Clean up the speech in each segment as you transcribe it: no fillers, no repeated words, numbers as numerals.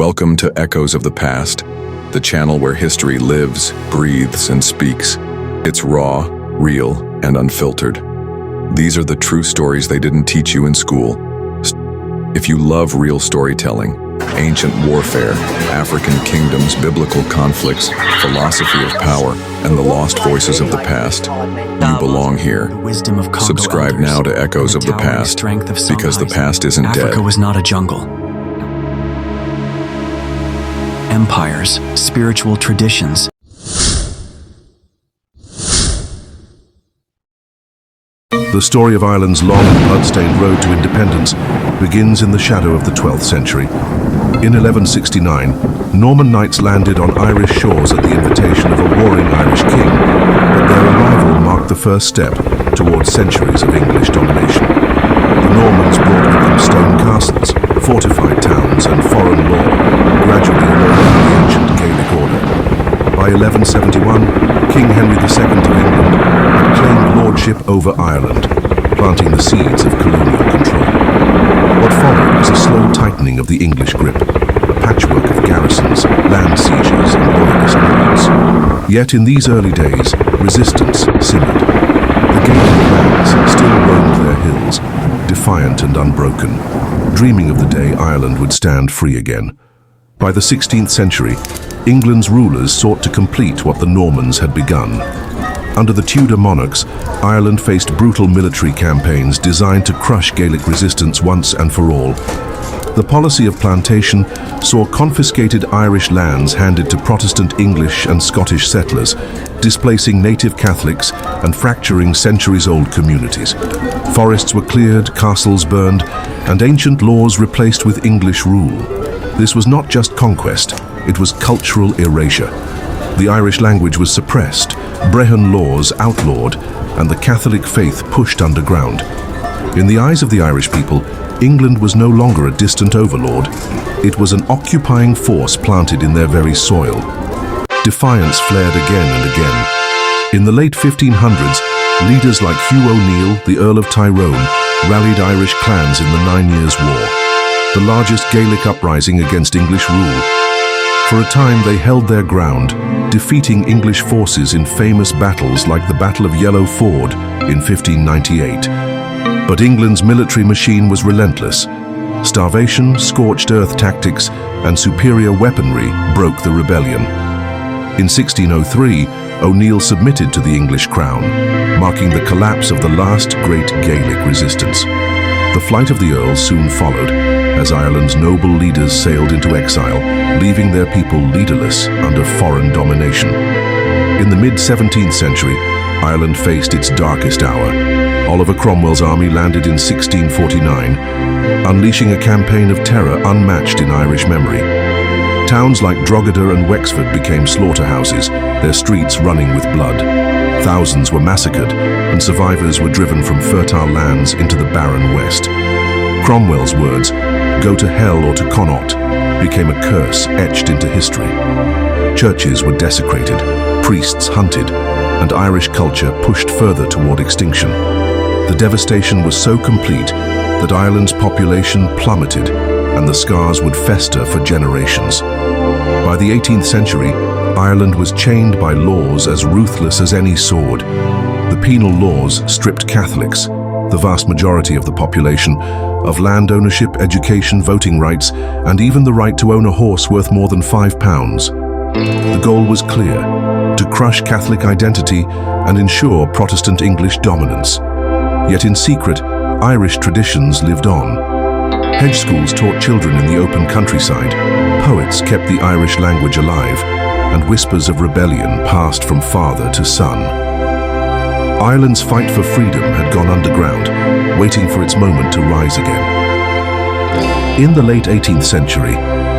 Welcome to Echoes of the Past, the channel where history lives, breathes, and speaks. It's raw, real, and unfiltered. These are the true stories they didn't teach you in school. If you love real storytelling, ancient warfare, African kingdoms, biblical conflicts, philosophy of power, and the lost voices of the past, you belong here. Subscribe now to Echoes of the Past, because the past isn't dead. Africa was not a jungle. Empires, spiritual traditions. The story of Ireland's long and blood-stained road to independence begins in the shadow of the 12th century. In 1169, Norman knights landed on Irish shores at the invitation of a warring Irish king, but their arrival marked the first step towards centuries of English domination. The Normans brought with them stone castles, fortified towns, and foreign law, gradually eroding the ancient Gaelic order. By 1171, King Henry II of England had claimed lordship over Ireland, planting the seeds of colonial control. What followed was a slow tightening of the English grip, a patchwork of garrisons, land sieges, and loyalist lords. Yet in these early days, resistance simmered. The Gaelic clans still roamed their hills, defiant and unbroken, dreaming of the day Ireland would stand free again. By the 16th century, England's rulers sought to complete what the Normans had begun. Under the Tudor monarchs, Ireland faced brutal military campaigns designed to crush Gaelic resistance once and for all. The policy of plantation saw confiscated Irish lands handed to Protestant English and Scottish settlers, displacing native Catholics and fracturing centuries-old communities. Forests were cleared, castles burned, and ancient laws replaced with English rule. This was not just conquest, it was cultural erasure. The Irish language was suppressed, Brehon laws outlawed, and the Catholic faith pushed underground. In the eyes of the Irish people, England was no longer a distant overlord. It was an occupying force planted in their very soil. Defiance flared again and again. In the late 1500s, leaders like Hugh O'Neill, the Earl of Tyrone, rallied Irish clans in the 9 Years' War, the largest Gaelic uprising against English rule. For a time they held their ground, defeating English forces in famous battles like the Battle of Yellow Ford in 1598. But England's military machine was relentless. Starvation, scorched earth tactics, and superior weaponry broke the rebellion. In 1603, O'Neill submitted to the English crown, marking the collapse of the last great Gaelic resistance. The flight of the Earls soon followed, as Ireland's noble leaders sailed into exile, leaving their people leaderless under foreign domination. In the mid-17th century, Ireland faced its darkest hour. Oliver Cromwell's army landed in 1649, unleashing a campaign of terror unmatched in Irish memory. Towns like Drogheda and Wexford became slaughterhouses, their streets running with blood. Thousands were massacred, and survivors were driven from fertile lands into the barren West. Cromwell's words, "Go to hell or to Connaught," became a curse etched into history. Churches were desecrated, priests hunted, and Irish culture pushed further toward extinction. The devastation was so complete that Ireland's population plummeted, and the scars would fester for generations. By the 18th century, Ireland was chained by laws as ruthless as any sword. The penal laws stripped Catholics, the vast majority of the population, of land ownership, education, voting rights, and even the right to own a horse worth more than £5. The goal was clear: to crush Catholic identity and ensure Protestant English dominance. Yet in secret, Irish traditions lived on. Hedge schools taught children in the open countryside, poets kept the Irish language alive, and whispers of rebellion passed from father to son. Ireland's fight for freedom had gone underground, waiting for its moment to rise again. In the late 18th century,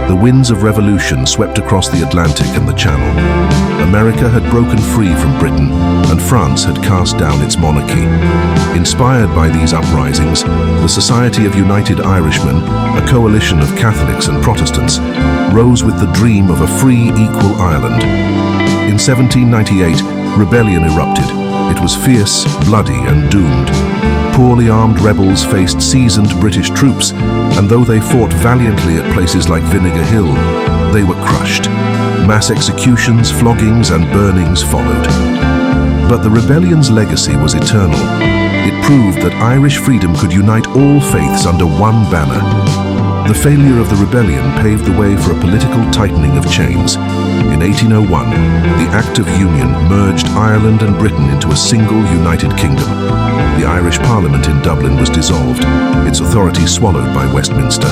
the winds of revolution swept across the Atlantic and the Channel. America had broken free from Britain, and France had cast down its monarchy. Inspired by these uprisings, the Society of United Irishmen, a coalition of Catholics and Protestants, rose with the dream of a free, equal Ireland. In 1798, rebellion erupted. It was fierce, bloody, and doomed. Poorly armed rebels faced seasoned British troops, and though they fought valiantly at places like Vinegar Hill, they were crushed. Mass executions, floggings, and burnings followed. But the rebellion's legacy was eternal. It proved that Irish freedom could unite all faiths under one banner. The failure of the rebellion paved the way for a political tightening of chains. In 1801, the Act of Union merged Ireland and Britain into a single united kingdom. The Irish Parliament in Dublin was dissolved, its authority swallowed by Westminster.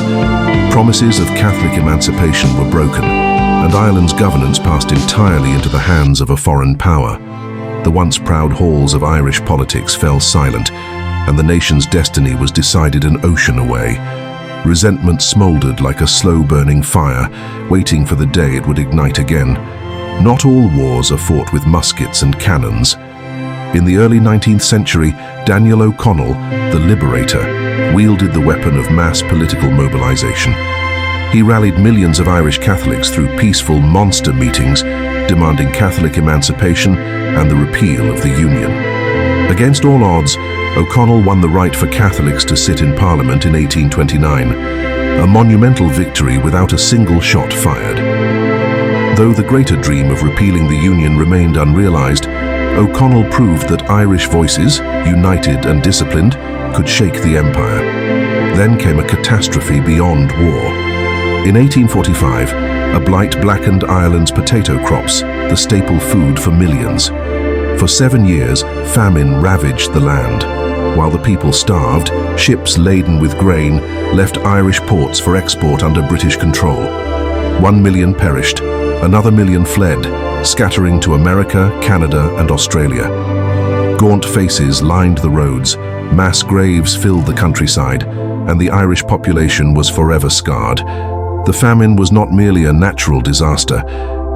Promises of Catholic emancipation were broken, and Ireland's governance passed entirely into the hands of a foreign power. The once proud halls of Irish politics fell silent, and the nation's destiny was decided an ocean away. Resentment smoldered like a slow-burning fire, waiting for the day it would ignite again. Not all wars are fought with muskets and cannons. In the early 19th century, Daniel O'Connell, the Liberator, wielded the weapon of mass political mobilization. He rallied millions of Irish Catholics through peaceful monster meetings, demanding Catholic emancipation and the repeal of the Union. Against all odds, O'Connell won the right for Catholics to sit in Parliament in 1829, a monumental victory without a single shot fired. Though the greater dream of repealing the Union remained unrealized, O'Connell proved that Irish voices, united and disciplined, could shake the empire. Then came a catastrophe beyond war. In 1845, a blight blackened Ireland's potato crops, the staple food for millions. For 7 years, famine ravaged the land. While the people starved, ships laden with grain left Irish ports for export under British control. 1 million perished, another million fled, scattering to America, Canada, and Australia. Gaunt faces lined the roads, mass graves filled the countryside, and the Irish population was forever scarred. The famine was not merely a natural disaster.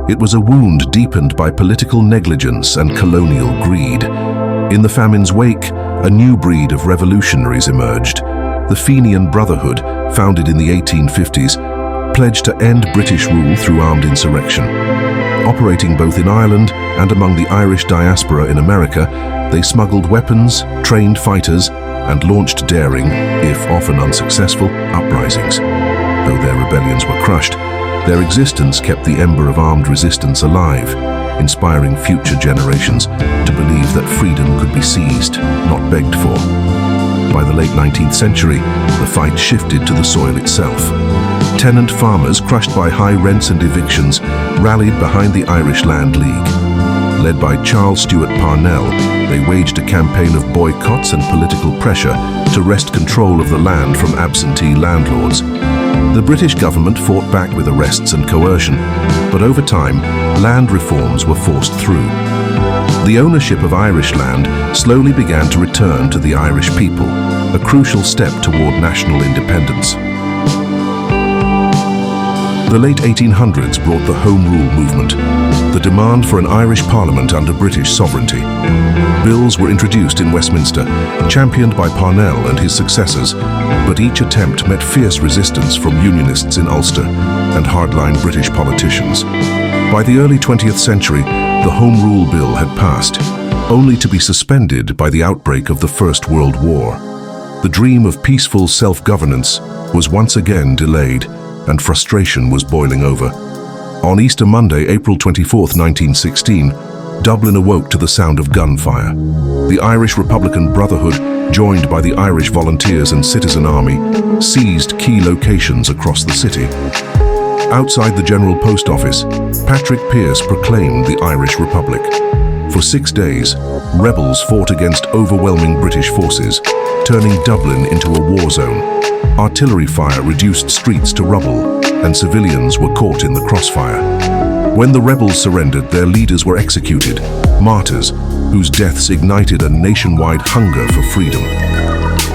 It was a wound deepened by political negligence and colonial greed. In the famine's wake, a new breed of revolutionaries emerged. The Fenian Brotherhood, founded in the 1850s, pledged to end British rule through armed insurrection. Operating both in Ireland and among the Irish diaspora in America, they smuggled weapons, trained fighters, and launched daring, if often unsuccessful, uprisings. Though their rebellions were crushed, their existence kept the ember of armed resistance alive, inspiring future generations to believe that freedom could be seized, not begged for. By the late 19th century, the fight shifted to the soil itself. Tenant farmers, crushed by high rents and evictions, rallied behind the Irish Land League. Led by Charles Stewart Parnell, they waged a campaign of boycotts and political pressure to wrest control of the land from absentee landlords. The British government fought back with arrests and coercion, but over time, land reforms were forced through. The ownership of Irish land slowly began to return to the Irish people, a crucial step toward national independence. The late 1800s brought the Home Rule movement, the demand for an Irish Parliament under British sovereignty. Bills were introduced in Westminster, championed by Parnell and his successors, but each attempt met fierce resistance from Unionists in Ulster and hardline British politicians. By the early 20th century, the Home Rule Bill had passed, only to be suspended by the outbreak of the First World War. The dream of peaceful self-governance was once again delayed, and frustration was boiling over. On Easter Monday, April 24, 1916, Dublin awoke to the sound of gunfire. The Irish Republican Brotherhood, joined by the Irish Volunteers and Citizen Army, seized key locations across the city. Outside the General Post Office, Patrick Pearse proclaimed the Irish Republic. For 6 days, rebels fought against overwhelming British forces, turning Dublin into a war zone. Artillery fire reduced streets to rubble, and civilians were caught in the crossfire. When the rebels surrendered, their leaders were executed, martyrs whose deaths ignited a nationwide hunger for freedom.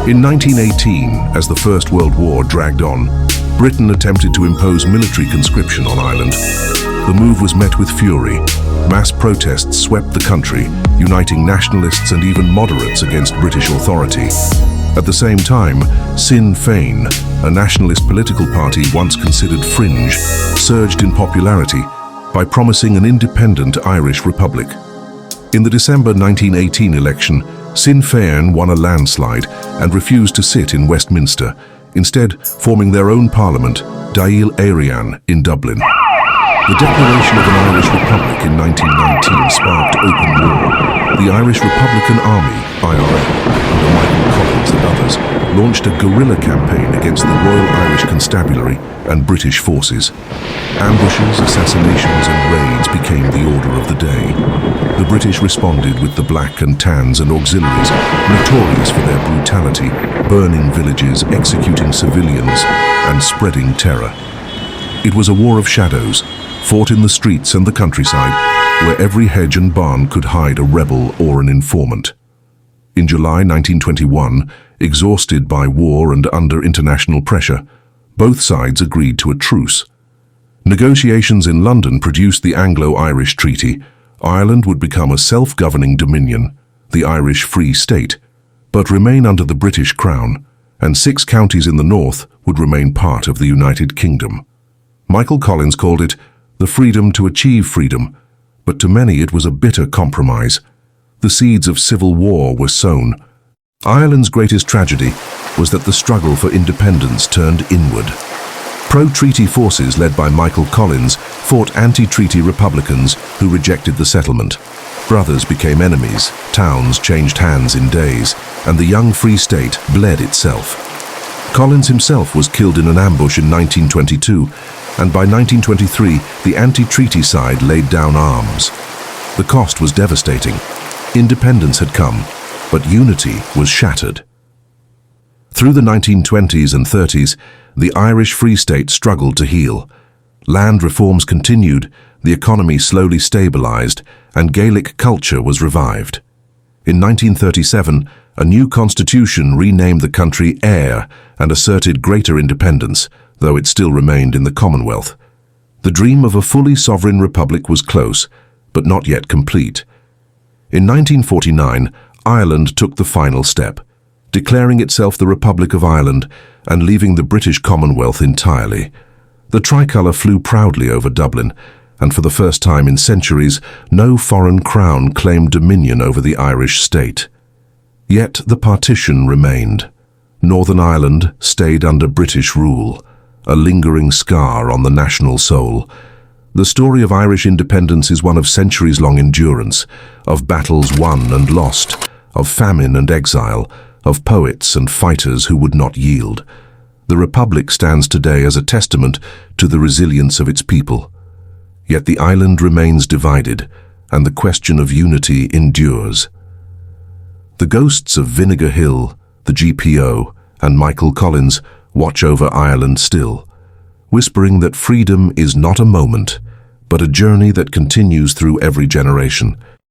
In 1918, as the First World War dragged on, Britain attempted to impose military conscription on Ireland. The move was met with fury. Mass protests swept the country, uniting nationalists and even moderates against British authority. At the same time, Sinn Féin, a nationalist political party once considered fringe, surged in popularity by promising an independent Irish republic. In the December 1918 election, Sinn Féin won a landslide and refused to sit in Westminster, instead forming their own parliament, Dáil Éireann, in Dublin. The declaration of an Irish Republic in 1919 sparked open war. The Irish Republican Army, IRA, under Michael Collins and others, launched a guerrilla campaign against the Royal Irish Constabulary and British forces. Ambushes, assassinations and raids became the order of the day. The British responded with the Black and Tans and auxiliaries, notorious for their brutality, burning villages, executing civilians, and spreading terror. It was a war of shadows, fought in the streets and the countryside, where every hedge and barn could hide a rebel or an informant. In July 1921, exhausted by war and under international pressure, both sides agreed to a truce. Negotiations in London produced the Anglo-Irish Treaty. Ireland would become a self-governing dominion, the Irish Free State, but remain under the British Crown, and 6 counties in the north would remain part of the United Kingdom. Michael Collins called it the freedom to achieve freedom, but to many it was a bitter compromise. The seeds of civil war were sown. Ireland's greatest tragedy was that the struggle for independence turned inward. Pro-treaty forces led by Michael Collins fought anti-treaty Republicans who rejected the settlement. Brothers became enemies, towns changed hands in days, and the young Free State bled itself. Collins himself was killed in an ambush in 1922, and by 1923 the anti-treaty side laid down arms. The cost was devastating. Independence had come, but unity was shattered. Through the 1920s and 30s, the Irish Free State struggled to heal. Land reforms continued, the economy slowly stabilized, and Gaelic culture was revived. In 1937, a new constitution renamed the country Éire and asserted greater independence, though it still remained in the Commonwealth. The dream of a fully sovereign republic was close, but not yet complete. In 1949, Ireland took the final step, declaring itself the Republic of Ireland and leaving the British Commonwealth entirely. The tricolour flew proudly over Dublin, and for the first time in centuries, no foreign crown claimed dominion over the Irish state. Yet the partition remained. Northern Ireland stayed under British rule, a lingering scar on the national soul. The story of Irish independence is one of centuries-long endurance, of battles won and lost, of famine and exile, of poets and fighters who would not yield. The Republic stands today as a testament to the resilience of its people. Yet the island remains divided, and the question of unity endures. The ghosts of Vinegar Hill, the GPO, and Michael Collins watch over Ireland still, whispering that freedom is not a moment, but a journey that continues through every generation.